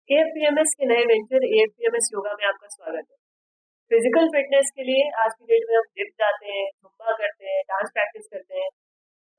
एएफपीएमएस के नए वेंचर एएफपीएमएस योगा में आपका स्वागत है। फिजिकल फिटनेस के लिए आज की डेट में हम जिम जाते हैं, जुम्बा करते हैं, डांस प्रैक्टिस करते हैं।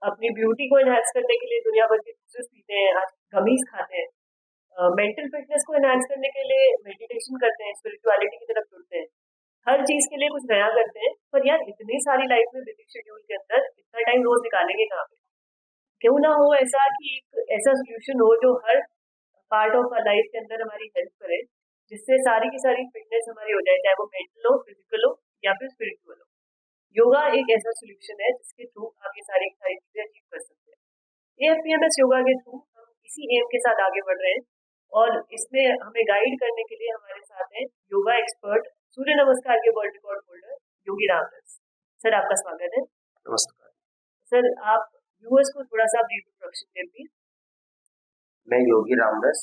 अपनी ब्यूटी को एनहांस करने के लिए दुनिया भर के जूसेस पीते हैं, आज गमीज खाते हैं। मेंटल फिटनेस को एनहांस करने के लिए मेडिटेशन करते हैं, स्पिरिचुअलिटी की तरफ जुड़ते हैं। हर चीज के लिए कुछ नया करते हैं, पर यार इतनी सारी लाइफ में बिजी शेड्यूल के अंदर इतना टाइम रोज निकालेंगे कहाँ पे? क्यों ना हो ऐसा कि एक ऐसा सोल्यूशन हो जो हर पार्ट ऑफ लाइफ के अंदर हमारी हेल्प करे, जिससे सारी की सारी फिटनेस हमारी हो जाए, चाहे वो मेंटल हो, फिजिकल हो या फिर स्पिरिचुअल हो। योगा एक ऐसा सोल्यूशन है जिसके थ्रू आप ये सारी की सारी चीजें अचीव कर सकते हैं। एएफपीएमएस योगा के थ्रू हम इसी एम के साथ आगे बढ़ रहे हैं और इसमें हमें गाइड करने के लिए हमारे साथ हैं योगा एक्सपर्ट, सूर्य नमस्कार के वर्ल्ड रिकॉर्ड होल्डर योगी रामदास सर। आपका स्वागत है। नमस्कार सर, आप व्यूअर्स को थोड़ा सा ब्रीफ इंट्रोडक्शन दें प्लीज। मैं योगी रामदास,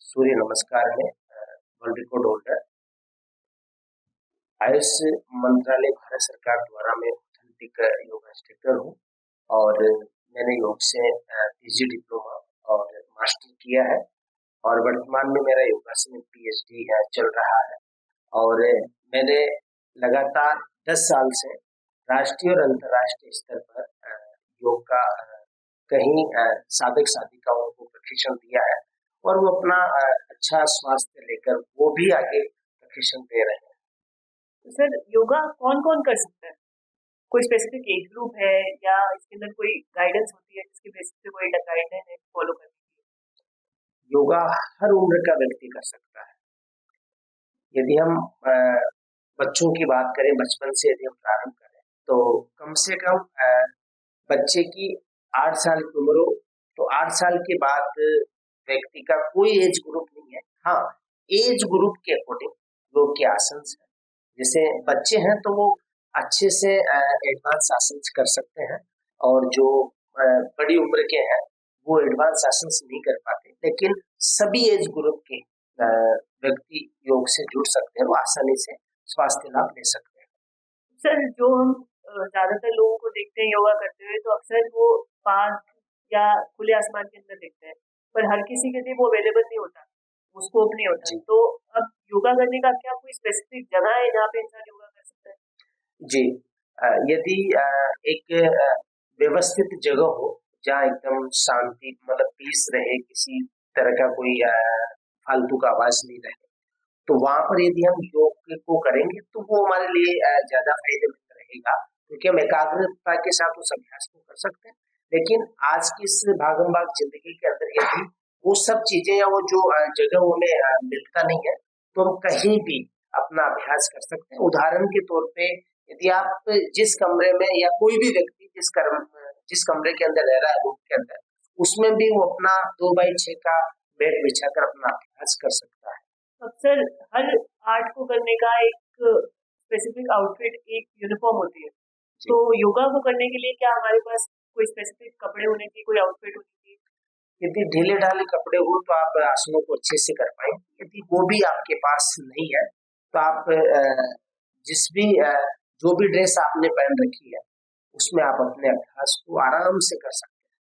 सूर्य नमस्कार में वर्ल्ड रिकॉर्ड होल्डर, आयुष मंत्रालय भारत सरकार द्वारा मैं ऑथेंटिक योगा इंस्ट्रक्टर हूँ और मैंने योग से पीजी डिप्लोमा और मास्टर किया है और वर्तमान में मेरा योगासन में पीएचडी चल रहा है। और मैंने लगातार 10 साल से राष्ट्रीय और अंतर्राष्ट्रीय स्तर पर योग का कहीं साधक साधिकाओं को प्रशिक्षण दिया है और वो अपना अच्छा स्वास्थ्य लेकर वो भी आगे प्रशिक्षण दे रहे हैं। तो सर, योगा कौन कौन कर सकता है? कोई स्पेसिफिक एज ग्रुप है या इसके अंदर कोई गाइडेंस होती है जिसके बेसिस पे कोई गाइडलाइन है फॉलो करने की? योगा हर उम्र का व्यक्ति कर सकता है। यदि हम बच्चों की बात करें, बचपन से यदि हम प्रारंभ करें तो कम से कम बच्चे की 8 साल की उम्र हो तो 8 साल के बाद व्यक्ति का कोई एज ग्रुप नहीं है। हाँ, एज ग्रुप के अकॉर्डिंग योग के आसन है। जैसे बच्चे हैं तो वो अच्छे से एडवांस आसन कर सकते हैं और जो बड़ी उम्र के हैं वो एडवांस आसन नहीं कर पाते, लेकिन सभी एज ग्रुप के व्यक्ति योग से जुड़ सकते हैं, वो आसानी से स्वास्थ्य लाभ ले सकते हैं। सर, जो हम ज्यादातर लोगों को देखते हैं योगा करते हुए तो अक्सर वो पार्क या खुले आसमान के अंदर देखते हैं, पर हर किसी के लिए वो अवेलेबल नहीं होता, वो स्कोप नहीं होता। तो अब योगा करने का क्या कोई स्पेसिफिक जगह है जहाँ पे इंसान योगा कर सकता है? जी, यदि एक व्यवस्थित जगह हो जहाँ एकदम शांति मतलब पीस रहे, किसी तरह का कोई फालतू का आवाज नहीं रहे, तो वहां पर यदि हम योग को करेंगे तो वो हमारे लिए ज्यादा फायदेमंद रहेगा, क्योंकि हम एकाग्रता के साथ उस अभ्यास को कर सकते हैं। लेकिन आज की इस भागम भाग जिंदगी के अंदर यदि वो सब चीजें या वो जो जगह हमें मिलता नहीं है तो हम कहीं भी अपना अभ्यास कर सकते हैं। उदाहरण के तौर पे यदि आप जिस कमरे में या कोई भी व्यक्ति जिस कमरे के अंदर रह रहा है, रूम के अंदर, उसमें भी वो अपना 2x6 का बेड बिछाकर अपना अभ्यास कर सकता है। अक्सर हर आर्ट को करने का एक स्पेसिफिक आउटफिट, एक यूनिफॉर्म होती है, तो योगा को करने के लिए क्या हमारे पास कोई स्पेसिफिक कपड़े होने की, कोई आउटफिट होनी चाहिए? यदि ढीले ढाले कपड़े हो तो आप आसनों को अच्छे से कर पाएंगे। यदि वो भी आपके पास नहीं है तो आप जो भी ड्रेस आपने पहन रखी है उसमें आप अपने अभ्यास को आराम से कर सकते हैं।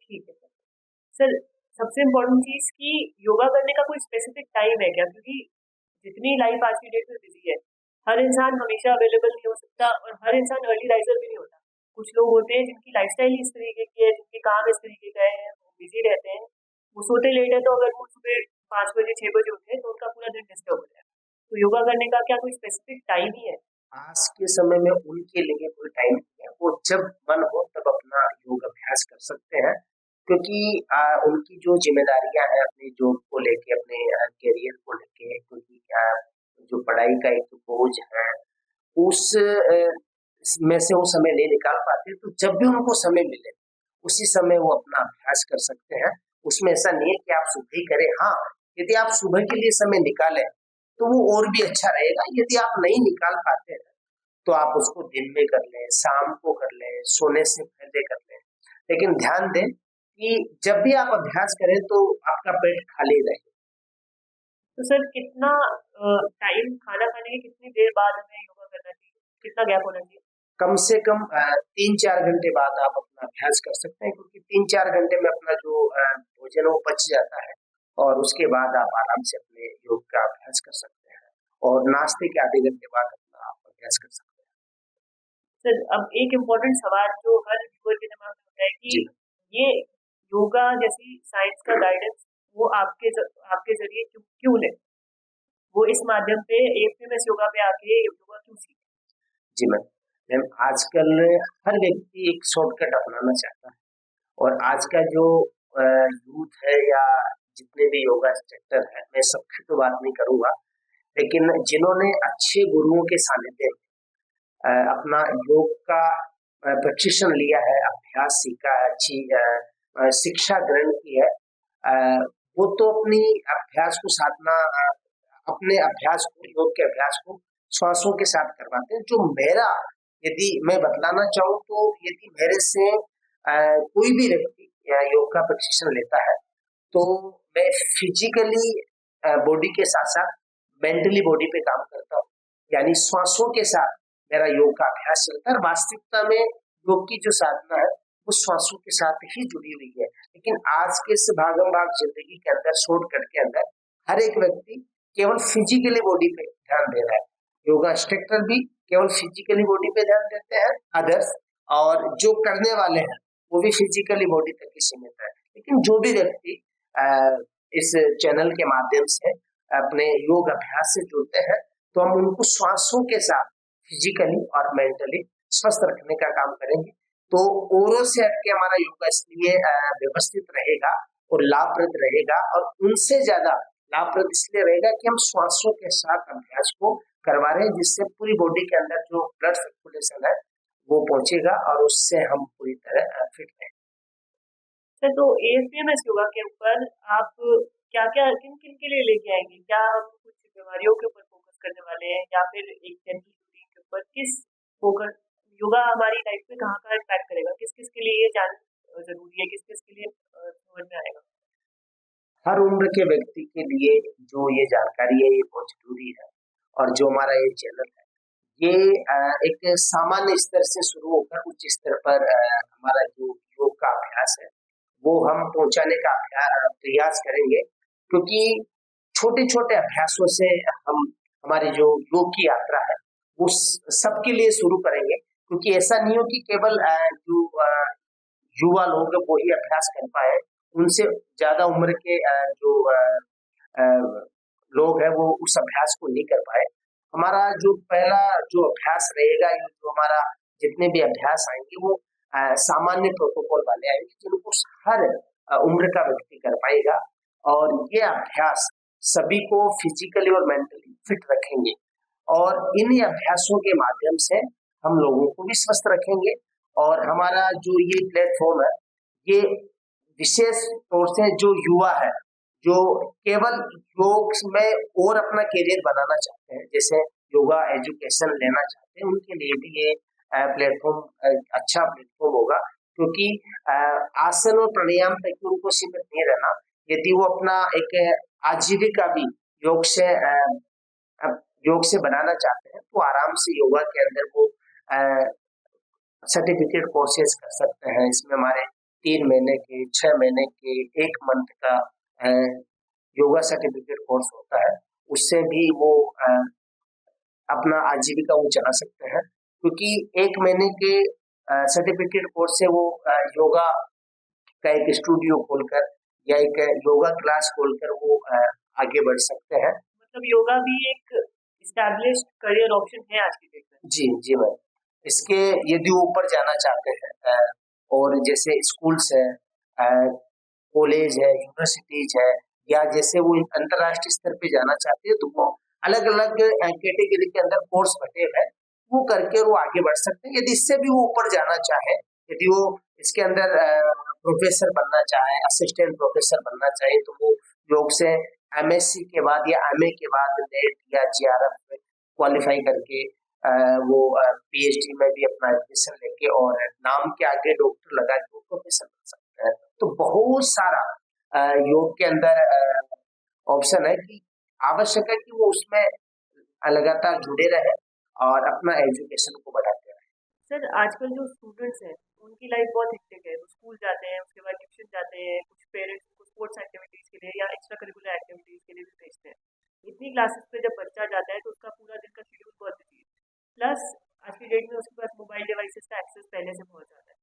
ठीक है सर। सबसे इम्पोर्टेंट चीज कि योगा करने का कोई स्पेसिफिक टाइम है क्या? क्योंकि जितनी लाइफ आज की डेट में बिजी है, हर इंसान हमेशा अवेलेबल नहीं हो सकता और हर इंसान अर्ली राइजर भी नहीं होता। कुछ लोग होते हैं जिनकी लाइफस्टाइल इस तरीके की है, जिनके काम इस तरीके का है, वो बिजी रहते हैं, वो सोते लेट है, तो अगर वो सुबह 5 बजे 6 बजे उठे तो उनका पूरा दिन डिस्टर्ब हो जाए। तो योगा करने का क्या कोई स्पेसिफिक टाइम ही है? आज के समय में उनके लिए कोई टाइम नहीं है, वो जब मन हो तब अपना योग अभ्यास कर सकते हैं, क्योंकि उनकी जो जिम्मेदारियां हैं अपनी जॉब को लेके, अपने करियर को लेके, क्योंकि जो पढ़ाई का एक बोझ है उस में से वो समय नहीं निकाल पाते, तो जब भी उनको समय मिले उसी समय वो अपना अभ्यास कर सकते हैं। उसमें ऐसा नहीं है कि आप सुबह ही करें। हाँ, यदि आप सुबह के लिए समय निकालें तो वो और भी अच्छा रहेगा। यदि आप नहीं निकाल पाते हैं तो आप उसको दिन में कर लें, शाम को कर लें, सोने से पहले कर लें, लेकिन ध्यान दें कि जब भी आप अभ्यास करें तो आपका पेट खाली रहे। तो सर, कितना टाइम, खाना खाने के कितनी देर बाद हमें योगा करना चाहिए? कितना गैप होना चाहिए? कम से कम 3-4 घंटे बाद आप अपना अभ्यास कर सकते हैं, क्योंकि 3-4 घंटे में अपना जो भोजन वो पच जाता है और उसके बाद आप आराम से अपने योग का अभ्यास कर सकते हैं और नाश्ते के आधे घंटे बाद अपना आप अभ्यास कर सकते सर अब एक इम्पोर्टेंट सवाल जो हर व्यूअर के दिमाग में होता है हैं। कि जी ये योगा जैसी साइंस का गाइडेंस वो आपके जरिए क्यों क्यों ले, वो इस माध्यम पे एफएमएस योगा पे आके योगा क्यों सीखे? जी मैम। मैम आजकल हर व्यक्ति एक शॉर्टकट अपनाना चाहता है और आज का जो यूथ है या जितने भी योगा इंस्ट्रक्टर है, मैं सबकी तो बात नहीं करूंगा, लेकिन जिन्होंने अच्छे गुरुओं के सानिध्य में अपना योग का प्रशिक्षण लिया है, अभ्यास सीखा है, अच्छी शिक्षा ग्रहण की है, अ, वो तो अपनी अभ्यास को साधना अपने अभ्यास को, योग के अभ्यास को श्वासों के साथ करवाते हैं। जो मेरा, यदि मैं बतलाना चाहूँ तो यदि मेरे से कोई भी व्यक्ति योग का प्रशिक्षण लेता है तो मैं फिजिकली बॉडी के साथ साथ मेंटली बॉडी पे काम करता हूँ, यानी श्वासों के साथ मेरा योग का अभ्यास चलता है। और वास्तविकता में योग की जो साधना है वो श्वासों के साथ ही जुड़ी हुई है। लेकिन आज के इस भागम भाग जिंदगी के अंदर, शॉर्टकट के अंदर, हर एक व्यक्ति केवल फिजिकली बॉडी पे ध्यान दे रहा है। योगा इंस्ट्रक्टर भी केवल फिजिकली बॉडी पे ध्यान देते हैं, अदर्स, और जो करने वाले हैं वो भी फिजिकली बॉडी तक ही सीमित है। लेकिन जो भी व्यक्ति इस चैनल के माध्यम से अपने योग अभ्यास से जुड़ते हैं तो हम उनको श्वासों के साथ फिजिकली और मेंटली स्वस्थ रखने का काम करेंगे। तो औरों से हटके हमारा योगा इसलिए व्यवस्थित रहेगा और लाभप्रद रहेगा, और उनसे ज्यादा लाभप्रद इसलिए रहेगा कि हम श्वासों के साथ अभ्यास को करवा रहे हैं, जिससे पूरी बॉडी के अंदर जो ब्लड सर्कुलेशन है वो पहुंचेगा और उससे हम पूरी तरह फिट रहेंगे। सर तो एफएमएस योगा के ऊपर आप क्या क्या किन किन के लिए लेके आएंगे? क्या हम कुछ बीमारियों के ऊपर फोकस करने वाले हैं या फिर एक जनरल रूटीन के ऊपर? किस फोकस योगा हमारी लाइफ में कहाँ कहाँ इम्पैक्ट करेगा, किस किस के लिए ये जानना जरूरी है, किस किस के लिए समझ में आएगा? हर उम्र के व्यक्ति के लिए जो ये जानकारी है ये बहुत जरूरी है। और जो हमारा ये चैनल है ये एक सामान्य स्तर से शुरू होकर उच्च स्तर पर हमारा जो योग का अभ्यास है वो हम पहुंचाने का प्रयास करेंगे, क्योंकि छोटे छोटे अभ्यासों से हम हमारी जो योग की यात्रा है वो सबके लिए शुरू करेंगे। क्योंकि ऐसा नहीं हो कि केवल जो युवा लोग हैं वो ही अभ्यास कर पाए, उनसे ज्यादा उम्र के जो अ, लोग हैं वो उस अभ्यास को नहीं कर पाए। हमारा जो पहला जो अभ्यास रहेगा, ये जो हमारा जितने भी अभ्यास आएंगे वो सामान्य प्रोटोकॉल वाले आएंगे, जिनको हर उम्र का व्यक्ति कर पाएगा। और ये अभ्यास सभी को फिजिकली और मेंटली फिट रखेंगे, और इन अभ्यासों के माध्यम से हम लोगों को भी स्वस्थ रखेंगे। और हमारा जो ये प्लेटफॉर्म है ये विशेष तौर से जो युवा है, जो केवल योग में और अपना करियर बनाना चाहते हैं, जैसे योगा एजुकेशन लेना चाहते हैं, उनके लिए भी ये प्लेटफॉर्म अच्छा प्लेटफॉर्म होगा। क्योंकि आसन और प्राणायाम तक उनको सीमित नहीं रहना, यदि वो अपना एक आजीविका भी योग से योग से बनाना चाहते हैं तो आराम से योगा के अंदर वो सर्टिफिकेट कोर्सेज कर सकते हैं। इसमें हमारे 3 महीने के, 6 महीने के, 1 मंथ का योगा सर्टिफिकेट कोर्स होता है, उससे भी वो अपना आजीविका वो चला सकते हैं। क्योंकि 1 महीने के सर्टिफिकेट कोर्स से वो योगा का एक स्टूडियो खोलकर या एक योगा क्लास खोलकर वो आगे बढ़ सकते हैं। मतलब योगा भी एक एस्टैब्लिश्ड करियर ऑप्शन है आज की डेट में? जी जी मैम। इसके यदि वो ऊपर जाना चाहते हैं और जैसे स्कूल्स है, कॉलेज है, यूनिवर्सिटीज है, या जैसे वो अंतर्राष्ट्रीय स्तर पे जाना चाहते हैं तो वो अलग अलग कैटेगरी के अंदर कोर्स बटे हैं, वो करके वो आगे बढ़ सकते हैं। यदि इससे भी वो ऊपर जाना चाहे, यदि वो इसके अंदर प्रोफेसर बनना चाहे, असिस्टेंट प्रोफेसर बनना चाहे, तो वो योग से एमएससी के बाद या एमए के बाद नेट या जीआरएफ क्वालिफाई करके वो पीएचडी में भी अपना एडमिशन लेके और नाम के आगे डॉक्टर लगा के वो प्रोफेसर बन सकते हैं। तो बहुत सारा योग के अंदर ऑप्शन है कि आवश्यक है कि वो उसमें लगातार जुड़े रहे और अपना एजुकेशन को बढ़ाते रहे। सर आजकल जो स्टूडेंट्स हैं उनकी लाइफ बहुत हेक्टिक है, वो स्कूल जाते हैं, उसके बाद ट्यूशन जाते हैं, कुछ पेरेंट्स उनको स्पोर्ट्स एक्टिविटीज़ के लिए या एक्स्ट्रा करिकुलर एक्टिविटीज़ के लिए भी भेजते हैं। इतनी क्लासेस पे जब बच्चा जाता है तो उसका पूरा दिन का शेड्यूल बहुत बिजी है, प्लस आज की डेट में उसके पास मोबाइल डिवाइसेस का एक्सेस पहले से बहुत ज़्यादा है।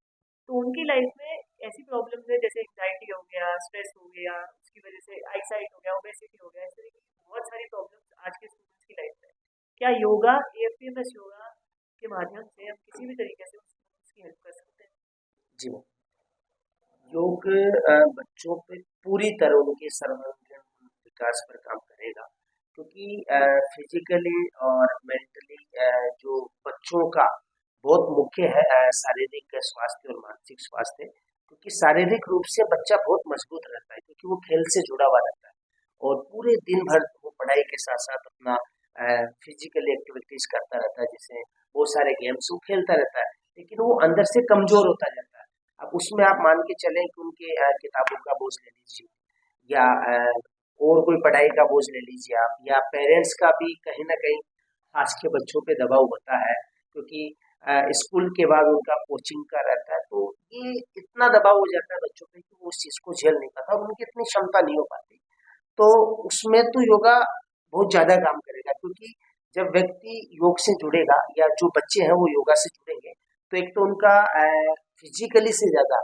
तो उनकी लाइफ में ऐसी प्रॉब्लम्स है जैसे एंग्जाइटी हो गया, स्ट्रेस हो गया, उसकी वजह से आईसाइट हो गया, ओबेसिटी हो गया, इस तरह की बहुत सारी प्रॉब्लम्स आज के स्टूडेंट्स की लाइफ में है। क्या योगा, एएफपीएमएस योगा के माध्यम से हम किसी भी तरीके से उसकी हेल्प कर सकते हैं? जी मैम, योग बच्चों पे पूरी तरह उनके सर्वांगीण विकास पर काम करेगा, क्योंकि फिजिकली और मेंटली जो बच्चों का बहुत मुख्य है शारीरिक स्वास्थ्य और मानसिक स्वास्थ्य, क्योंकि शारीरिक रूप से बच्चा बहुत मजबूत रहता है क्योंकि वो खेल से जुड़ा हुआ रहता है और पूरे दिन भर वो पढ़ाई के साथ साथ अपना फिजिकल एक्टिविटीज करता रहता है, जैसे बहुत सारे गेम्स वो खेलता रहता है, लेकिन वो अंदर से कमजोर होता जाता है। अब उसमें आप मान के चलें कि उनके किताबों का बोझ ले लीजिए या और कोई पढ़ाई का बोझ ले लीजिए आप, या पेरेंट्स का भी कहीं ना कहीं आज के बच्चों पे दबाव होता है, क्योंकि स्कूल के बाद उनका कोचिंग का रहता है, तो ये इतना दबाव हो जाता है बच्चों पे कि वो उस चीज को झेल नहीं पाता और उनकी इतनी क्षमता नहीं हो पाती। तो उसमें तो योगा बहुत ज्यादा काम करेगा, क्योंकि जब व्यक्ति योग से जुड़ेगा या जो बच्चे हैं वो योगा से जुड़ेंगे तो एक तो उनका फिजिकली से ज्यादा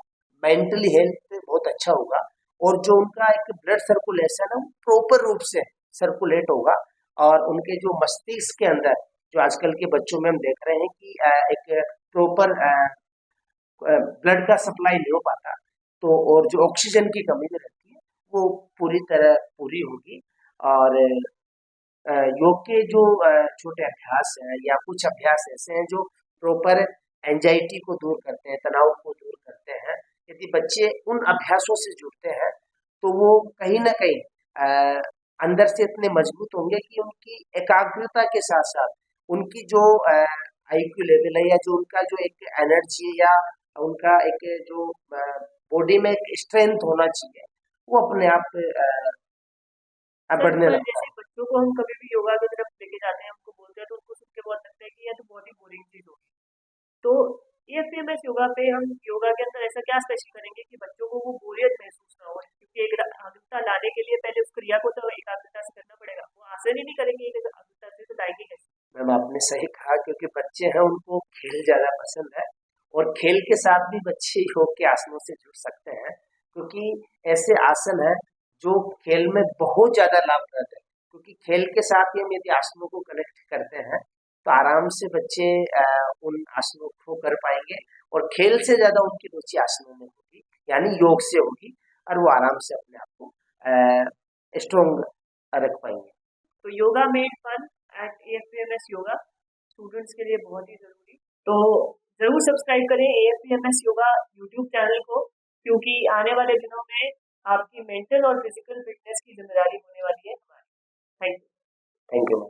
मेंटली हेल्थ बहुत अच्छा होगा, और जो उनका एक ब्लड सर्कुलेशन है वो प्रॉपर रूप से सर्कुलेट होगा, और उनके जो मस्तिष्क के अंदर जो आजकल के बच्चों में हम देख रहे हैं कि एक प्रॉपर ब्लड का सप्लाई नहीं हो पाता, तो और जो ऑक्सीजन की कमी में रहती है वो पूरी तरह पूरी होगी। और योग के जो छोटे अभ्यास हैं या कुछ अभ्यास ऐसे हैं जो प्रॉपर एंजाइटी को दूर करते हैं, तनाव को दूर करते हैं। यदि बच्चे उन अभ्यासों से जुड़ते हैं तो वो कहीं ना कहीं अंदर से इतने मजबूत होंगे कि उनकी एकाग्रता के साथ साथ उनकी जो आईक्यू लेवल है या जो उनका जो एक एनर्जी या उनका एक जो बॉडी में एक स्ट्रेंथ होना चाहिए वो अपने आप सर बढ़ने पर लगता जैसे है। बच्चों को हम कभी भी योगा की तरफ लेके जाते हैं, हमको बोलते हैं तो उनको सुन के बहुत लगता है कि ये तो बहुत ही बोरिंग चीज होगी। तो एएफपीएमएस योगा पे हम योगा के अंदर ऐसा क्या स्पेशल करेंगे कि बच्चों को वो बोरियत महसूस ना हो, क्योंकि एकाग्रता लाने के लिए पहले उस क्रिया को तो एकाग्रता से करना पड़ेगा, वो आसान ही नहीं करेंगे एकाग्रता से, तो लाएंगे कैसे? मैम आपने सही कहा, क्योंकि बच्चे हैं उनको खेल ज्यादा पसंद है और खेल के साथ भी बच्चे योग के आसनों से जुड़ सकते हैं, क्योंकि ऐसे आसन है जो खेल में बहुत ज्यादा लाभप्रद है, क्योंकि खेल के साथ ही हम यदि आसनों को कनेक्ट करते हैं तो आराम से बच्चे उन आसनों को कर पाएंगे और खेल से ज्यादा उनकी रुचि आसनों में होगी, यानी योग से होगी, और वो आराम से अपने आप को स्ट्रोंग रख पाएंगे। तो yoga made fun at AFPMS yoga students के लिए बहुत ही जरूरी। तो जरूर सब्सक्राइब करें एएफपीएमएस योगा यूट्यूब चैनल को, क्योंकि आने वाले दिनों में आपकी मेंटल और फिजिकल फिटनेस की जिम्मेदारी होने वाली है हमारी। Thank you. Thank you.